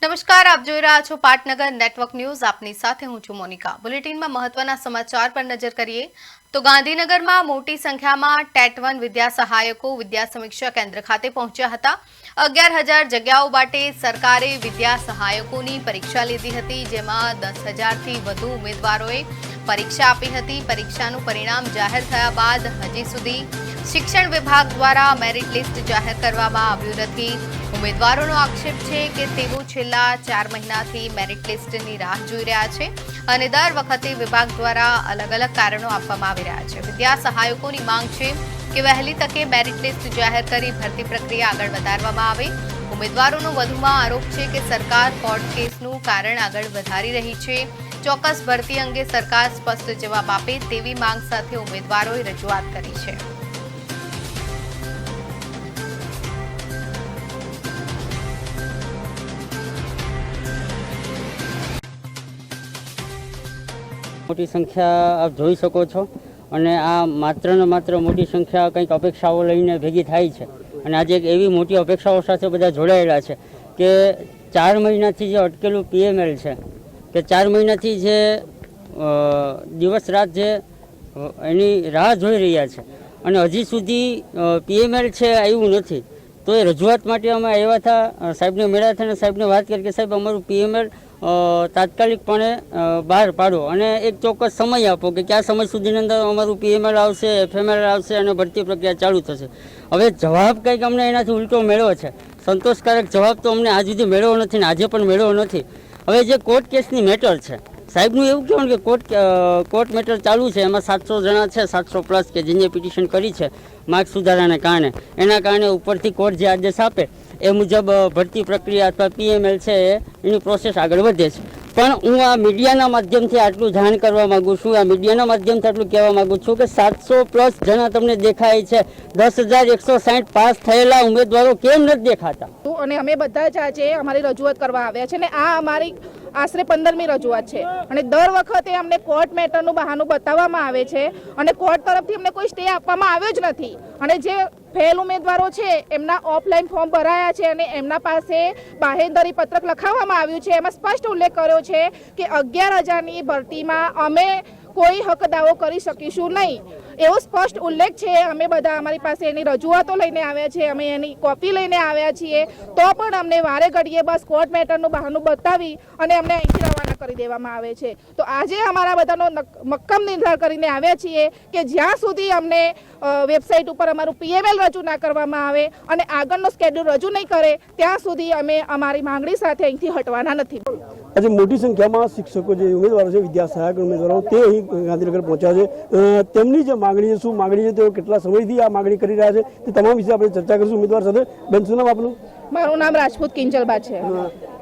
નમસ્કાર, આપ જોઈ રહ્યા છો પાટનગર નેટવર્ક ન્યૂઝ. આપની સાથે હું છું મોનિકા. બુલેટિનમાં મહત્વના સમાચાર પર નજર કરીએ તો ગાંધીનગરમાં મોટી સંખ્યામાં ટેટ1 વિદ્યા સહાયકો વિદ્યા સમીક્ષા કેન્દ્ર ખાતે પહોંચ્યા હતા. 11,000 જગ્યાઓ માટે સરકારે વિદ્યા સહાયકોની પરીક્ષા લીધી હતી, જેમાં 10,000થી વધુ ઉમેદવારોએ પરીક્ષા આપી હતી. પરીક્ષાનું પરિણામ જાહેર થયા બાદ હજી સુધી શિક્ષણ વિભાગ દ્વારા મેરિટ લિસ્ટ જાહેર કરવામાં આવ્યું નથી. ઉમેદવારોનો આક્ષેપ છે કે તેઓ છેલ્લા 4 મહિનાથી મેરિટ લિસ્ટની રાહ જોઈ રહ્યા છે અને દર વખતે વિભાગ દ્વારા અલગ અલગ કારણો આપવામાં આવી રહ્યા છે. વિદ્યા સહાયકોની માંગ છે કે વહેલી તકે મેરિટ લિસ્ટ જાહેર કરી ભરતી પ્રક્રિયા આગળ વધારવામાં આવે. ઉમેદવારોનો વધુમાં આરોપ છે કે સરકાર કોર્ટ કેસનું કારણ આગળ વધારી રહી છે. ચોક્કસ ભરતી અંગે સરકાર સ્પષ્ટ જવાબ આપે તેવી માંગ સાથે ઉમેદવારોએ રજૂઆત કરી છે. મોટી સંખ્યા આપ જોઈ શકો છો અને આ માત્ર ને માત્ર મોટી સંખ્યા કંઈક અપેક્ષાઓ લઈને ભેગી થાય છે અને આજે એક એવી મોટી અપેક્ષાઓ સાથે બધા જોડાયેલા છે કે 4 મહિનાથી જે અટકેલું પીએમએલ છે કે 4 મહિનાથી જે દિવસ રાત જે એની રાહ જોઈ રહ્યા છે અને હજી સુધી પીએમએલ છે આવ્યું નથી. તો એ રજૂઆત માટે અમે આવ્યા હતા, સાહેબને મળ્યા હતા અને સાહેબને વાત કરી કે સાહેબ અમારું પીએમએલ તાત્કાલિકપણે બહાર પાડો અને એક ચોક્કસ સમય આપો કે કયા સમય સુધીની અંદર અમારું પીએમએલ આવશે, એફએમએલ આવશે અને ભરતી પ્રક્રિયા ચાલુ થશે. હવે જવાબ કંઈક અમને એનાથી ઉલટો મેળવ્યો છે. સંતોષકારક જવાબ તો અમને આજ સુધી મેળવ્યો નથી ને આજે પણ મેળવ્યો નથી. હવે જે કોર્ટ કેસની મેટર છે, સાહેબનું એવું કહેવાનું કે કોર્ટ મેટર ચાલુ છે, એમાં 700 જણા છે, 700+ કે જેને પિટિશન કરી છે માર્ક સુધારાને કારણે, એના કારણે ઉપરથી કોર્ટ જે આદેશ આપે એ મુજબ ભરતી પ્રક્રિયા અથવા પીએમએલ છે એની પ્રોસેસ આગળ વધે છે. પણ હું આ મીડિયાના માધ્યમથી આટલું જાણ કરવા માગું છું, આ મીડિયાના માધ્યમથી આટલું કહેવા માગું છું કે 700+ જણા તમને દેખાય છે, 10,160 પાસ થયેલા ઉમેદવારો કેમ નથી દેખાતા? અને અમે બધા જ આજે અમારી રજૂઆત કરવા આવ્યા છે ને આ અમારી આશરે 15મી રજૂઆત છે અને દર વખતે અમને કોર્ટ મેટરનું બહાનું બતાવવામાં આવે છે અને કોર્ટ તરફથી અમને કોઈ સ્ટે આપવામાં આવ્યો જ નથી. અને જે ફેલ ઉમેદવારો છે એમના ઓફલાઈન ફોર્મ ભરાયા છે અને એમના પાસે બાહેંધરી પત્રક લખાવવામાં આવ્યું છે. એમાં સ્પષ્ટ ઉલ્લેખ કર્યો છે કે 11,000ની ભરતીમાં અમે કોઈ હક દાવો કરી શકીશું નહીં, એવો સ્પષ્ટ ઉલ્લેખ છે. અમે બધા અમારી પાસે એની રજૂઆતો લઈને આવ્યા છે, અમે એની કોપી લઈને આવ્યા છીએ, તો પણ અમને વારે ઘડીએ બસ કોર્ટ મેટરનું બહાનું બતાવી અને અમને અહીંથી રવાના કરી દેવામાં આવે છે. તો આજે અમારા બધાનો મક્કમ નિર્ધાર કરીને આવ્યા છીએ કે જ્યાં સુધી અમને વેબસાઇટ ઉપર અમારું પીએમએલ રજૂ ના કરવામાં આવે અને આગળનો સ્કેડ્યુલ રજૂ નહીં કરે ત્યાં સુધી અમે અમારી માંગણી સાથે અહીંથી હટવાના નથી. આજે મોટી સંખ્યામાં શિક્ષકો જે ઉમેદવારો છે, વિદ્યા સહાયક ઉમેદવારો, તે અહીં ગાંધીનગર પહોંચ્યા છે. તેમની જે માંગણી છે, શું માંગણી છે, તેઓ કેટલા સમયથી આ માંગણી કરી રહ્યા છે, તે તમામ વિશે આપણે ચર્ચા કરીશું ઉમેદવાર સાથે. બેન, શું નામ આપનું? મારું નામ રાજપૂત કિંજલબા છે.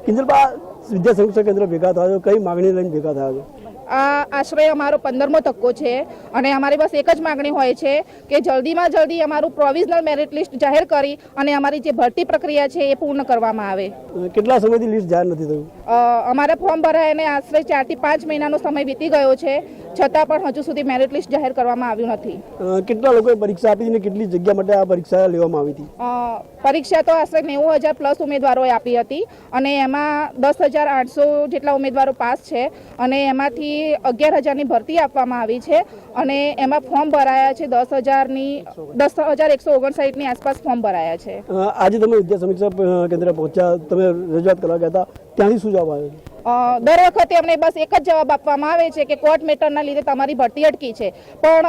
કિંજલબા, વિદ્યા સમીક્ષા કેન્દ્ર ભેગા થયા છો, કઈ માંગણી લઈને ભેગા થયા છો? આ આશરે અમારો 15મો તક્કો છે અને અમારી બસ એક જ માંગણી હોય છે કે જલ્દીમાં જલ્દી અમારું પ્રોવિઝનલ મેરિટ લિસ્ટ જાહેર કરી અને અમારી જે ભરતી પ્રક્રિયા છે એ પૂર્ણ કરવામાં આવે. કેટલા સમયથી લિસ્ટ જાહેર નથી થયું? અમારે ફોર્મ ભરાઈને આશરે 4 થી 5 મહિનાનો સમય વીતી ગયો છે, છતાં પણ હજુ સુધી મેરિટ લિસ્ટ જાહેર કરવામાં આવ્યું નથી. કેટલા લોકોએ પરીક્ષા આપી અને કેટલી જગ્યા માટે આ પરીક્ષા લેવામાં આવી હતી? પરીક્ષા તો આશરે 90,000+ ઉમેદવારોએ આપી હતી અને એમાં 10,800 જેટલા ઉમેદવારો પાસ છે અને એમાંથી 11,000ની ભરતી આપવામાં આવી છે અને એમાં ફોર્મ ભરાયા છે 10,159ની આસપાસ ફોર્મ ભરાયા છે. આજે તમે વિદ્યા સમીક્ષા કેન્દ્ર પહોંચ્યા, તમે રજૂઆત કરવા ગયા હતા, ત્યાંથી શું જવાબ આવ્યો? દર વખતે અમને બસ એક જ જવાબ આપવામાં આવે છે કે કોર્ટ મેટરના લીધે તમારી ભરતી અટકી છે. પણ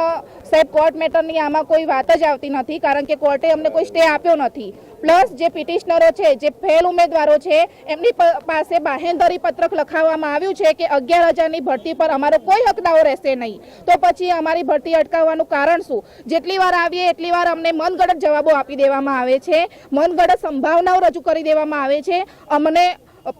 સાહેબ, કોર્ટ મેટરની આમાં કોઈ વાત જ આવતી નથી કારણ કે કોર્ટે અમને કોઈ સ્ટે આપ્યો નથી. પ્લસ જે પિટિશનરો છે, જે ફેલ ઉમેદવારો છે, એમની પાસે બાહેંધરી પત્રક લખાવવામાં આવ્યું છે કે 11,000ની ભરતી પર અમારો કોઈ હક દાવો રહેશે નહીં. તો પછી અમારી ભરતી અટકાવવાનું કારણ શું? જેટલી વાર આવીએ એટલી વાર અમને મનગઢ જવાબો આપી દેવામાં આવે છે, મનગઢ સંભાવનાઓ રજૂ કરી દેવામાં આવે છે. અમને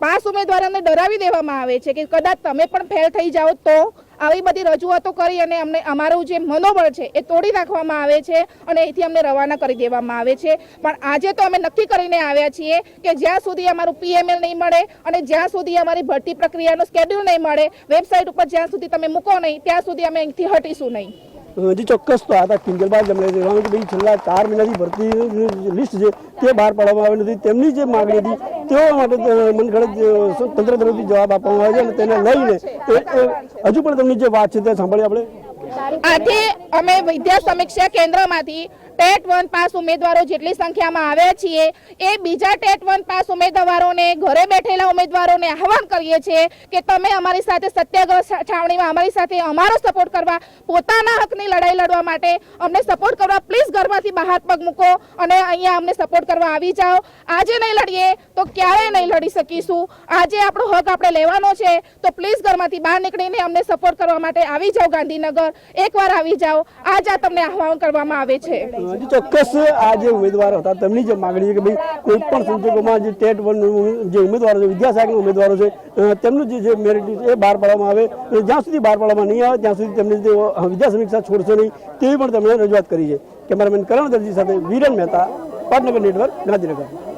5 ઉમેદવારોને ડરાવી દેવામાં આવે છે કે કદાચ તમે પણ ફેલ થઈ જાઓ તો. આવી બધી રજૂઆતો કરી અને અમને અમારું જે મનોબળ છે એ તોડી નાખવામાં આવે છે અને અહીંથી અમને રવાના કરી દેવામાં આવે છે. પણ આજે તો અમે નક્કી કરીને આવ્યા છીએ કે જ્યાં સુધી અમારું પીએમએલ નહીં મળે અને જ્યાં સુધી અમારી ભરતી પ્રક્રિયાનો સ્કેડ્યુલ નહીં મળે, વેબસાઇટ ઉપર જ્યાં સુધી તમે મૂકો નહીં ત્યાં સુધી અમે અહીંથી હટીશું નહીં. જે ચોક્કસ તો હતા કિંજલબાઈ જેમણે કહેવાનું કે ભાઈ છેલ્લા 4 મહિનાથી ભરતી લિસ્ટ છે તે બહાર પાડવામાં આવી નથી. તેમની જે માગણી હતી તેઓ માટે મનગઢ તંત્ર તરફથી જવાબ આપવામાં આવે છે અને તેને લઈને હજુ પણ તેમની જે વાત છે તે સાંભળીએ આપણે. આજે અમે વિદ્યા સમીક્ષા કેન્દ્રમાંથી ટેટ 1 પાસ ઉમેદવારો જેટલી સંખ્યામાં આવ્યા છીએ એ બીજા ટેટ 1 પાસ ઉમેદવારોને ઘરે બેઠેલા ઉમેદવારોને આહવાન કરીએ છીએ કે તમે અમારી સાથે સત્યાગ્રહ છાવણીમાં અમારી સાથે અમારો સપોર્ટ કરવા, પોતાના હકની લડાઈ લડવા માટે અમને સપોર્ટ કરવા પ્લીઝ ઘરમાંથી બહાર પગ મૂકો અને અહીંયા અમને સપોર્ટ કરવા આવી જાઓ. આજે નહીં લડીએ તો ક્યારેય નહીં લડી શકીશું. આજે આપણો હક આપણે લેવાનો છે તો પ્લીઝ ઘરમાંથી બહાર નીકળીને અમને સપોર્ટ કરવા માટે આવી જાઓ. ગાંધીનગર એકવાર આવી જાઓ. આજ આ તમને આહવાન કરવામાં આવે છે. ચોક્કસ આ જે ઉમેદવારો હતા તેમની જે માગણી છે કે ભાઈ કોઈ પણ સંજોગોમાં જે ટેટ 1 જે ઉમેદવારો છે, વિદ્યાસાગરના ઉમેદવારો છે, તેમનું જે મેરિટ છે એ બહાર પાડવામાં આવે. જ્યાં સુધી બહાર પાડવામાં નહીં આવે ત્યાં સુધી તેમની જે વિદ્યા સમીક્ષા છોડશે નહીં તેવી પણ તેમણે રજૂઆત કરી છે. કેમેરામેન કરણ દરજી સાથે વિરેન મહેતા, પાટનગર નેટવર્ક, ગાંધીનગર.